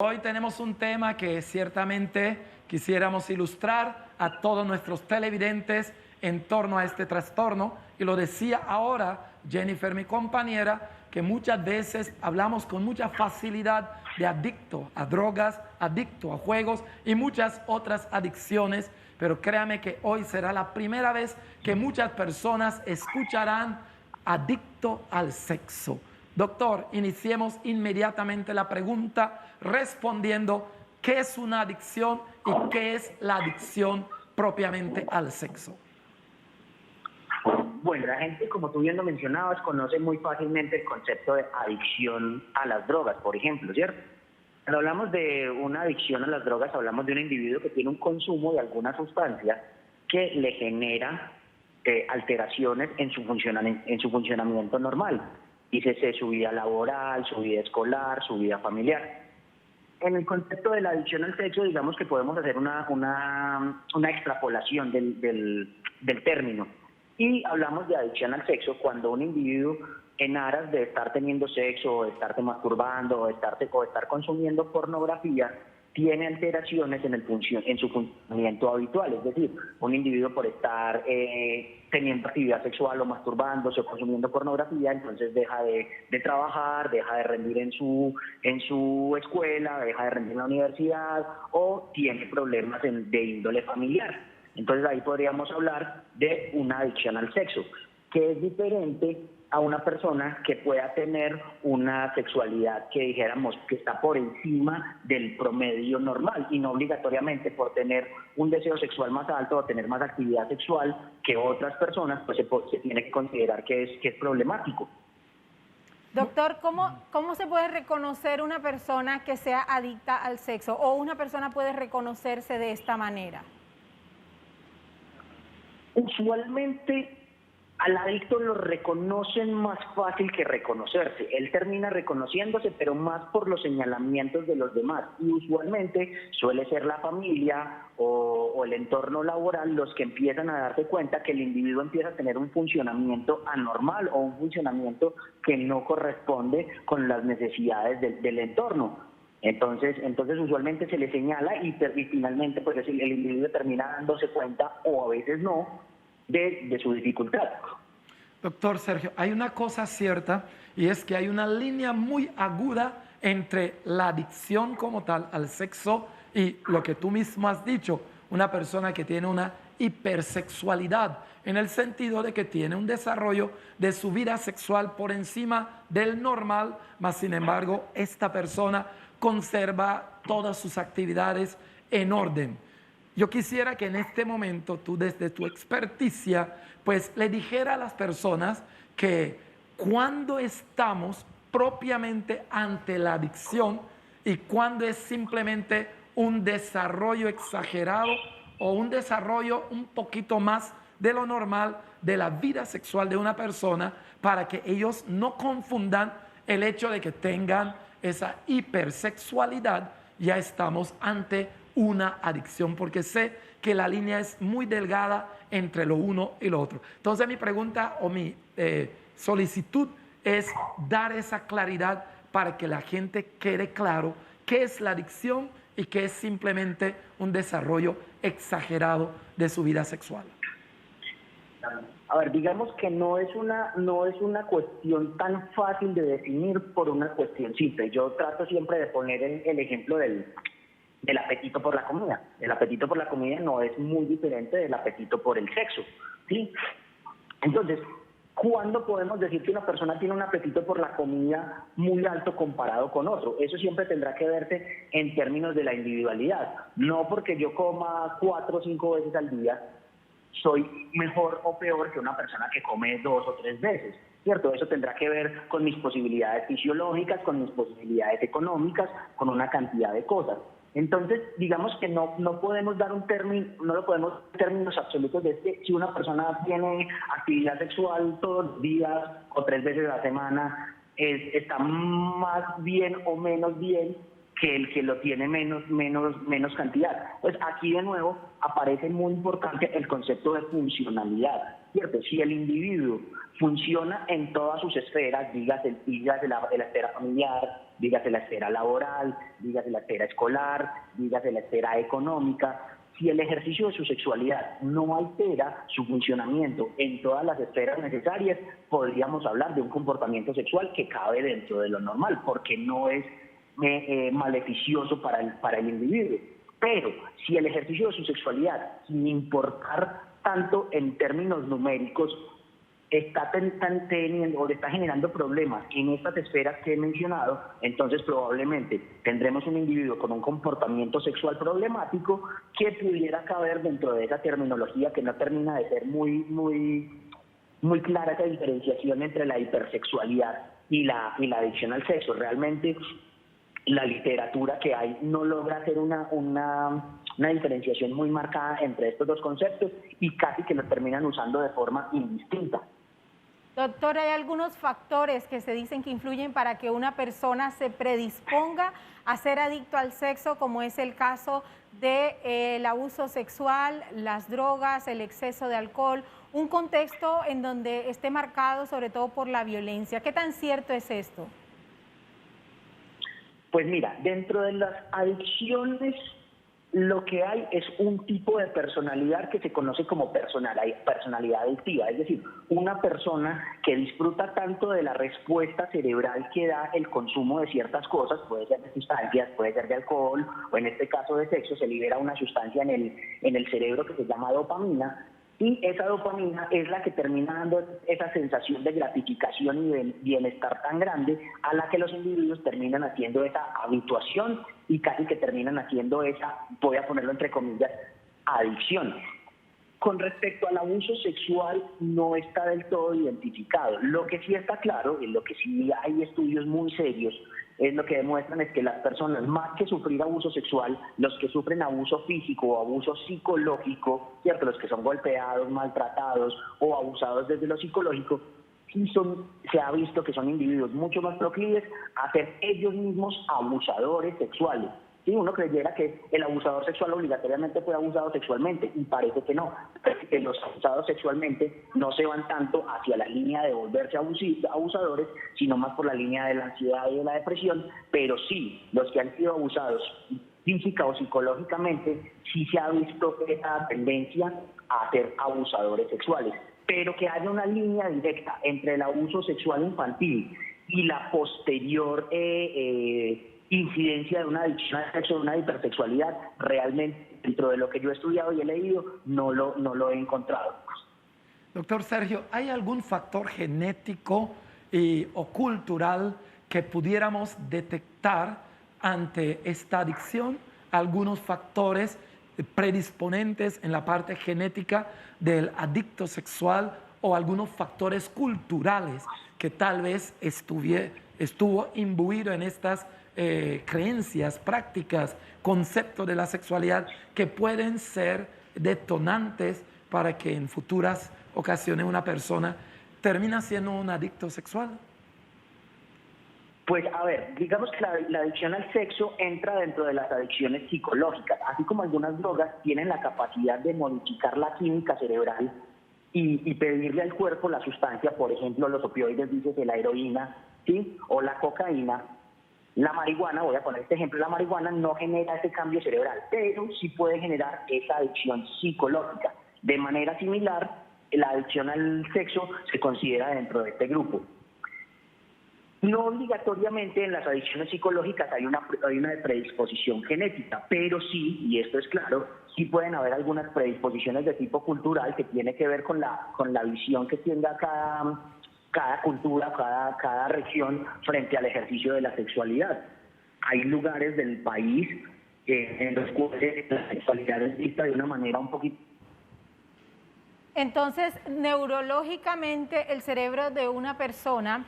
Hoy tenemos un tema que ciertamente quisiéramos ilustrar a todos nuestros televidentes en torno a este trastorno. Y lo decía ahora Jennifer, mi compañera, que muchas veces hablamos con mucha facilidad de adicto a drogas, adicto a juegos y muchas otras adicciones. Pero créame que hoy será la primera vez que muchas personas escucharán adicto al sexo. Doctor, iniciemos inmediatamente la pregunta respondiendo qué es una adicción y qué es la adicción propiamente al sexo. Bueno, la gente, como tú bien lo mencionabas, conoce muy fácilmente el concepto de adicción a las drogas, por ejemplo, ¿cierto? Cuando hablamos de una adicción a las drogas, hablamos de un individuo que tiene un consumo de alguna sustancia que le genera alteraciones en su funcionamiento normal. Dícese su vida laboral, su vida escolar, su vida familiar. En el concepto de la adicción al sexo, digamos que podemos hacer una extrapolación del término. Y hablamos de adicción al sexo cuando un individuo, en aras de estar teniendo sexo, o de estarte masturbando, o de estar consumiendo pornografía, tiene alteraciones en su funcionamiento habitual. Es decir, un individuo por estar teniendo actividad sexual o masturbándose o consumiendo pornografía, entonces deja de trabajar, deja de rendir en su escuela, deja de rendir en la universidad o tiene problemas de índole familiar. Entonces ahí podríamos hablar de una adicción al sexo, que es diferente a una persona que pueda tener una sexualidad que dijéramos que está por encima del promedio normal y no obligatoriamente por tener un deseo sexual más alto o tener más actividad sexual que otras personas, pues se tiene que considerar que es problemático. Doctor, ¿cómo se puede reconocer una persona que sea adicta al sexo o una persona puede reconocerse de esta manera? Usualmente al adicto lo reconocen más fácil que reconocerse. Él termina reconociéndose, pero más por los señalamientos de los demás. Y usualmente suele ser la familia o el entorno laboral los que empiezan a darse cuenta que el individuo empieza a tener un funcionamiento anormal o un funcionamiento que no corresponde con las necesidades del entorno. Entonces usualmente se le señala y finalmente pues el individuo termina dándose cuenta, o a veces no, de su dificultad. Doctor Sergio, hay una cosa cierta y es que hay una línea muy aguda entre la adicción como tal al sexo y lo que tú mismo has dicho, una persona que tiene una hipersexualidad, en el sentido de que tiene un desarrollo de su vida sexual por encima del normal, mas sin embargo esta persona conserva todas sus actividades en orden. Yo quisiera que en este momento tú, desde tu experticia, pues le dijera a las personas que cuando estamos propiamente ante la adicción y cuando es simplemente un desarrollo exagerado o un desarrollo un poquito más de lo normal de la vida sexual de una persona, para que ellos no confundan el hecho de que tengan esa hipersexualidad. Ya estamos ante una adicción, porque sé que la línea es muy delgada entre lo uno y lo otro. Entonces mi pregunta o mi solicitud es dar esa claridad para que la gente quede claro qué es la adicción y qué es simplemente un desarrollo exagerado de su vida sexual. A ver, digamos que no es una cuestión tan fácil de definir por una cuestión simple. Yo trato siempre de poner el ejemplo del apetito por la comida. El apetito por la comida no es muy diferente del apetito por el sexo, ¿sí? Entonces, ¿cuándo podemos decir que una persona tiene un apetito por la comida muy alto comparado con otro? Eso siempre tendrá que verse en términos de la individualidad. No porque yo coma 4 o 5 veces al día, soy mejor o peor que una persona que come 2 o 3 veces, ¿cierto? Eso tendrá que ver con mis posibilidades fisiológicas, con mis posibilidades económicas, con una cantidad de cosas. Entonces, digamos que no podemos dar un término, no lo podemos dar en términos absolutos de que si una persona tiene actividad sexual todos los días o 3 veces a la semana, está más bien o menos bien que el que lo tiene menos cantidad. Pues aquí de nuevo aparece muy importante el concepto de funcionalidad, ¿cierto? Si el individuo funciona en todas sus esferas, dígase la esfera familiar, dígase la esfera laboral, dígase la esfera escolar, dígase la esfera económica. Si el ejercicio de su sexualidad no altera su funcionamiento en todas las esferas necesarias, podríamos hablar de un comportamiento sexual que cabe dentro de lo normal, porque no es maleficioso para el individuo. Pero si el ejercicio de su sexualidad, sin importar tanto en términos numéricos, está teniendo o le está generando problemas en estas esferas que he mencionado, entonces probablemente tendremos un individuo con un comportamiento sexual problemático que pudiera caber dentro de esa terminología que no termina de ser muy clara esa diferenciación entre la hipersexualidad y la adicción al sexo. Realmente la literatura que hay no logra hacer una diferenciación muy marcada entre estos dos conceptos y casi que los terminan usando de forma indistinta. Doctor, ¿hay algunos factores que se dicen que influyen para que una persona se predisponga a ser adicto al sexo, como es el caso del abuso sexual, las drogas, el exceso de alcohol, un contexto en donde esté marcado sobre todo por la violencia? ¿Qué tan cierto es esto? Pues mira, dentro de las adicciones lo que hay es un tipo de personalidad que se conoce como personalidad adictiva, es decir, una persona que disfruta tanto de la respuesta cerebral que da el consumo de ciertas cosas, puede ser de sustancias, puede ser de alcohol, o en este caso de sexo, se libera una sustancia en el cerebro que se llama dopamina, y esa dopamina es la que termina dando esa sensación de gratificación y de bienestar tan grande a la que los individuos terminan haciendo esa habituación y casi que terminan haciendo esa, voy a ponerlo entre comillas, adicción. Con respecto al abuso sexual no está del todo identificado. Lo que sí está claro, y lo que sí hay estudios muy serios, es lo que demuestran es que las personas, más que sufrir abuso sexual, los que sufren abuso físico o abuso psicológico, ¿cierto? Los que son golpeados, maltratados o abusados desde lo psicológico, sí se ha visto que son individuos mucho más proclives a ser ellos mismos abusadores sexuales. Sí, uno creyera que el abusador sexual obligatoriamente fue abusado sexualmente, y parece que no. Que los abusados sexualmente no se van tanto hacia la línea de volverse abusadores, sino más por la línea de la ansiedad y de la depresión, pero sí, los que han sido abusados física o psicológicamente, sí se ha visto esa tendencia a ser abusadores sexuales. Pero que haya una línea directa entre el abuso sexual infantil y la posterior incidencia de una adicción al sexo, de una hipersexualidad, realmente dentro de lo que yo he estudiado y he leído, no lo he encontrado. Doctor Sergio, ¿hay algún factor genético o cultural que pudiéramos detectar ante esta adicción? ¿Algunos factores predisponentes en la parte genética del adicto sexual o algunos factores culturales que tal vez estuvo imbuido en estas creencias, prácticas, conceptos de la sexualidad que pueden ser detonantes para que en futuras ocasiones una persona termine siendo un adicto sexual? Pues a ver, digamos que la adicción al sexo entra dentro de las adicciones psicológicas, así como algunas drogas tienen la capacidad de modificar la química cerebral y pedirle al cuerpo la sustancia, por ejemplo los opioides, dices de la heroína, ¿sí? O la cocaína. La marihuana, voy a poner este ejemplo, la marihuana no genera ese cambio cerebral, pero sí puede generar esa adicción psicológica. De manera similar, la adicción al sexo se considera dentro de este grupo. No obligatoriamente en las adicciones psicológicas hay una predisposición genética, pero sí, y esto es claro, sí pueden haber algunas predisposiciones de tipo cultural que tiene que ver con la visión que tenga cada cultura, cada región frente al ejercicio de la sexualidad. Hay lugares del país en los cuales la sexualidad es vista de una manera un poquito... Entonces, neurológicamente, el cerebro de una persona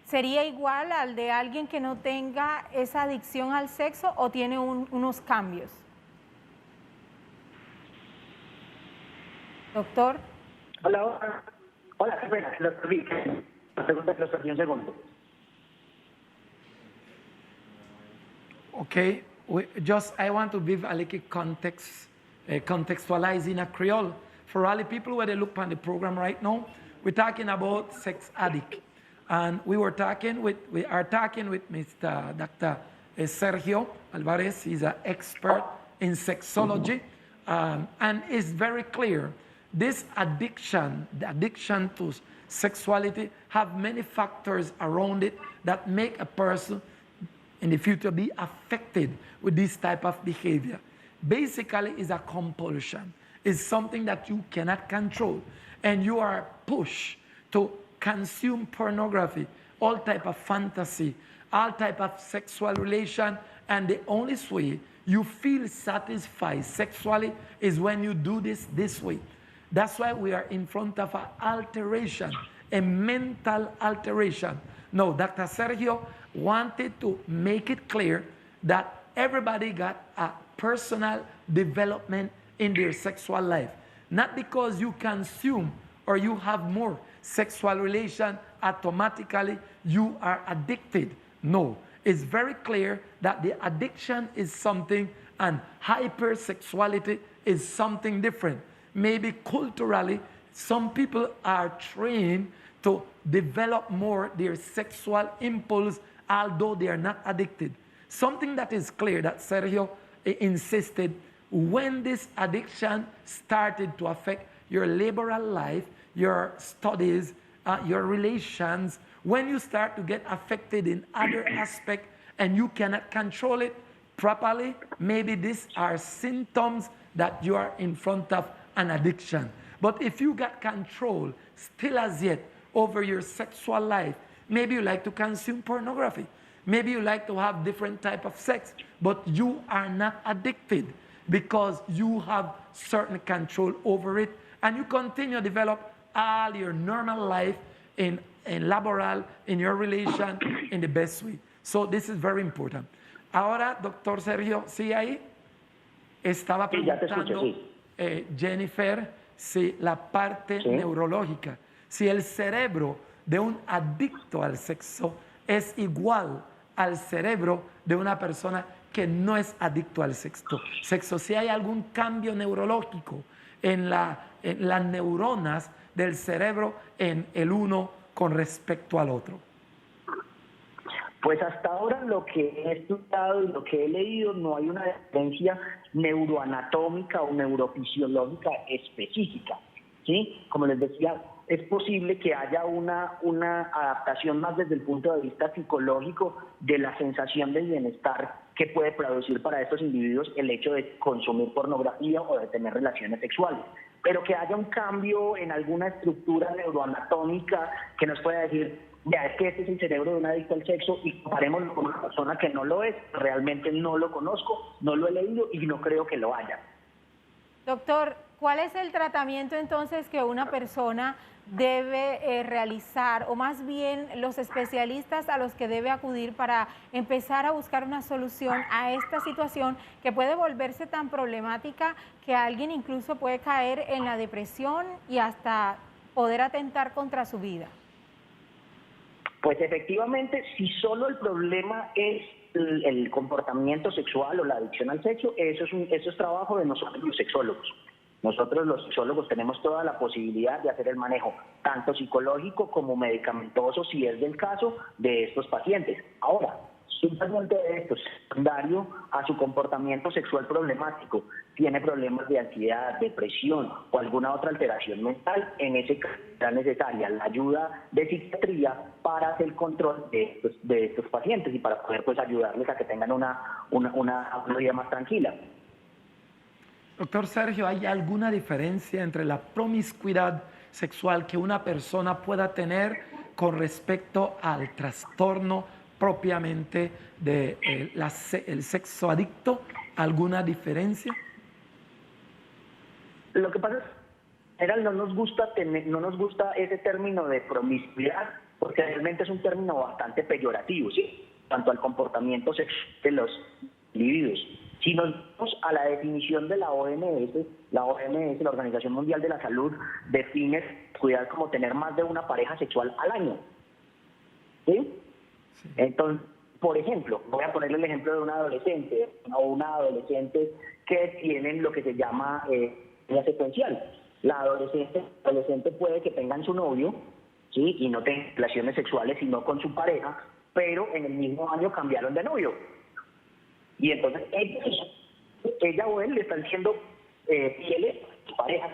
¿sería igual al de alguien que no tenga esa adicción al sexo o tiene unos cambios? Doctor. Hola, qué pena, los perdí un segundo. Okay, I want to give a little context, contextualizing a Creole. For all the people where they look on the program right now, we're talking about sex addict. And we are talking with Mr. Dr. Sergio Alvarez. He's an expert in sexology. And it's very clear, this addiction, the addiction to sexuality, have many factors around it that make a person in the future be affected with this type of behavior. Basically, it's a compulsion. It's something that you cannot control. And you are pushed to consume pornography, all type of fantasy, all type of sexual relation. And the only way you feel satisfied sexually is when you do this way. That's why we are in front of an alteration, a mental alteration. No, Dr. Sergio wanted to make it clear that everybody got a personal development in their sexual life. Not because you consume or you have more sexual relation, automatically you are addicted. No, it's very clear that the addiction is something and hypersexuality is something different. Maybe culturally, some people are trained to develop more their sexual impulse, although they are not addicted. Something that is clear that Sergio insisted, when this addiction started to affect your laboral life, your studies, your relations, when you start to get affected in other aspects and you cannot control it properly, maybe these are symptoms that you are in front of an addiction. But if you got control still as yet over your sexual life, maybe you like to consume pornography, maybe you like to have different type of sex, but you are not addicted because you have certain control over it, and you continue to develop all your normal life in laboral, in your relation, in the best way. So this is very important. Ahora, doctor Sergio, ¿sí ahí? Estaba preguntando Jennifer si la parte neurológica, si el cerebro de un adicto al sexo es igual al cerebro de una persona que no es adicto al sexo. Si hay algún cambio neurológico en las neuronas del cerebro en el uno con respecto al otro. Pues hasta ahora lo que he estudiado y lo que he leído, no hay una diferencia neuroanatómica o neurofisiológica específica, ¿sí? Como les decía, es posible que haya una adaptación más desde el punto de vista psicológico de la sensación de bienestar que puede producir para estos individuos el hecho de consumir pornografía o de tener relaciones sexuales. Pero que haya un cambio en alguna estructura neuroanatómica que nos pueda decir, ya es que este es el cerebro de un adicto al sexo y comparémoslo con una persona que no lo es, realmente no lo conozco, no lo he leído y no creo que lo haya. Doctor, ¿cuál es el tratamiento entonces que una persona debe realizar, o más bien los especialistas a los que debe acudir para empezar a buscar una solución a esta situación que puede volverse tan problemática que alguien incluso puede caer en la depresión y hasta poder atentar contra su vida? Pues efectivamente, si solo el problema es el comportamiento sexual o la adicción al sexo, eso es trabajo de nosotros los sexólogos. Nosotros los sexólogos tenemos toda la posibilidad de hacer el manejo, tanto psicológico como medicamentoso, si es del caso, de estos pacientes. Ahora, si un paciente de estos, secundario a su comportamiento sexual problemático, tiene problemas de ansiedad, depresión o alguna otra alteración mental, en ese caso será necesaria la ayuda de psiquiatría para hacer el control de estos pacientes y para poder pues ayudarles a que tengan una vida más tranquila. Doctor Sergio, ¿hay alguna diferencia entre la promiscuidad sexual que una persona pueda tener con respecto al trastorno propiamente del sexo adicto? ¿Alguna diferencia? Lo que pasa es que en general no nos gusta ese término de promiscuidad, porque realmente es un término bastante peyorativo, ¿sí? Tanto al comportamiento sexual de los individuos. Si nos vamos a la definición de la OMS, la Organización Mundial de la Salud, define cuidar como tener más de una pareja sexual al año. ¿Sí? Sí. Entonces, por ejemplo, voy a ponerle el ejemplo de un adolescente o una adolescente que tienen lo que se llama la secuencial. La adolescente puede que tengan su novio, ¿sí? Y no tienen relaciones sexuales sino con su pareja, pero en el mismo año cambiaron de novio. Y entonces ella o él le están siendo fieles a su pareja,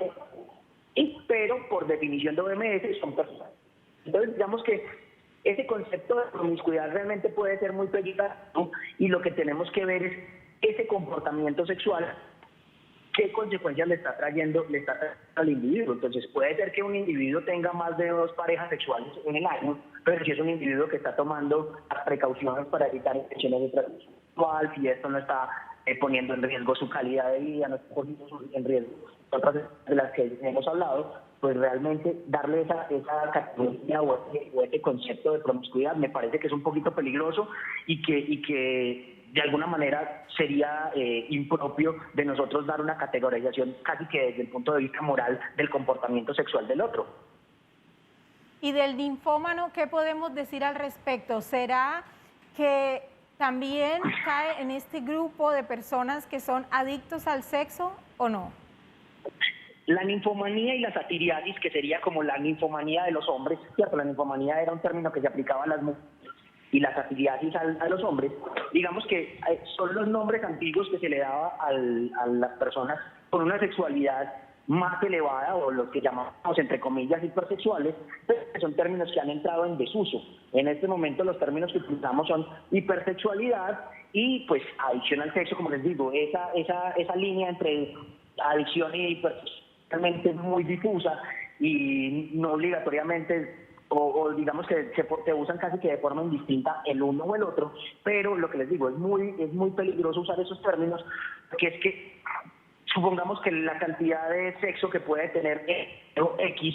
pero por definición de OMS son personas. Entonces digamos que ese concepto de promiscuidad realmente puede ser muy peligroso, ¿no? Y lo que tenemos que ver es ese comportamiento sexual, qué consecuencias le está trayendo al individuo. Entonces puede ser que un individuo tenga más de 2 parejas sexuales en el año, pero si es un individuo que está tomando las precauciones para evitar infecciones de transmisión sexual, si esto no está poniendo en riesgo su calidad de vida, no está poniendo en riesgo otras de las que hemos hablado, pues realmente darle esa categoría o ese concepto de promiscuidad me parece que es un poquito peligroso y que de alguna manera sería impropio de nosotros dar una categorización casi que desde el punto de vista moral del comportamiento sexual del otro. Y del ninfómano, ¿qué podemos decir al respecto? ¿Será que también cae en este grupo de personas que son adictos al sexo o no? La ninfomanía y la satiriasis, que sería como la ninfomanía de los hombres, ¿cierto? La ninfomanía era un término que se aplicaba a las mujeres y la satiriasis a los hombres, digamos que son los nombres antiguos que se le daba a las personas con una sexualidad más elevada, o los que llamamos entre comillas hipersexuales, pero que son términos que han entrado en desuso. En este momento los términos que utilizamos son hipersexualidad y pues adicción al sexo, como les digo, esa línea entre adicción y hipersexualidad realmente es muy difusa y no obligatoriamente o digamos que se usan casi que de forma indistinta el uno o el otro, pero lo que les digo, es muy peligroso usar esos términos, porque es que supongamos que la cantidad de sexo que puede tener X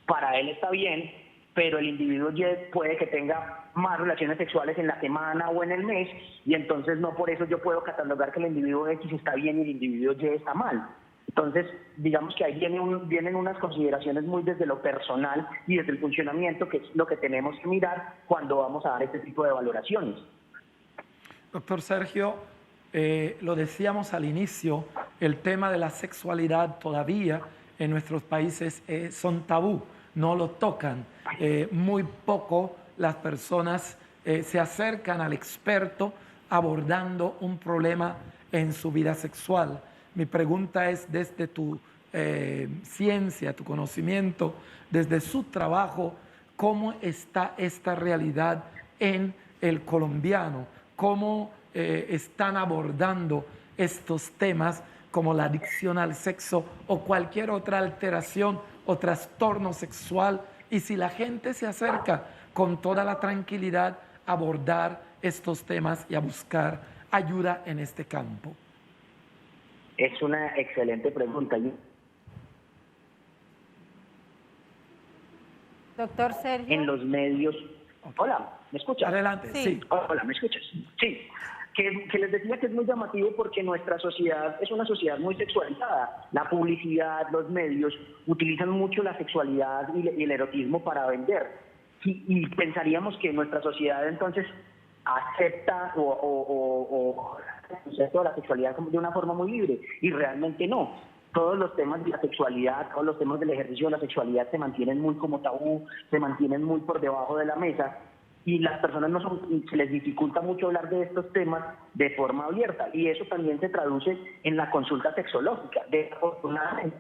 para él está bien, pero el individuo Y puede que tenga más relaciones sexuales en la semana o en el mes, y entonces no por eso yo puedo catalogar que el individuo X está bien y el individuo Y está mal. Entonces, digamos que ahí vienen unas consideraciones muy desde lo personal y desde el funcionamiento, que es lo que tenemos que mirar cuando vamos a dar este tipo de valoraciones. Doctor Sergio, lo decíamos al inicio, el tema de la sexualidad todavía en nuestros países son tabú, no lo tocan. Muy poco las personas se acercan al experto abordando un problema en su vida sexual. Mi pregunta es, desde tu ciencia, tu conocimiento, desde su trabajo, ¿cómo está esta realidad en el colombiano? ¿Cómo están abordando estos temas como la adicción al sexo o cualquier otra alteración o trastorno sexual? Y si la gente se acerca con toda la tranquilidad a abordar estos temas y a buscar ayuda en este campo. Es una excelente pregunta. Doctor Sergio. En los medios... Hola, ¿me escuchas? Adelante, sí. Hola, ¿me escuchas? Sí. Que les decía que es muy llamativo porque nuestra sociedad es una sociedad muy sexualizada. La publicidad, los medios utilizan mucho la sexualidad y el erotismo para vender. Y pensaríamos que nuestra sociedad entonces acepta o concepto de la sexualidad de una forma muy libre, y realmente no. Todos los temas de la sexualidad, todos los temas del ejercicio de la sexualidad se mantienen muy como tabú, se mantienen muy por debajo de la mesa, y las personas se les dificulta mucho hablar de estos temas de forma abierta, y eso también se traduce en la consulta sexológica. Desafortunadamente,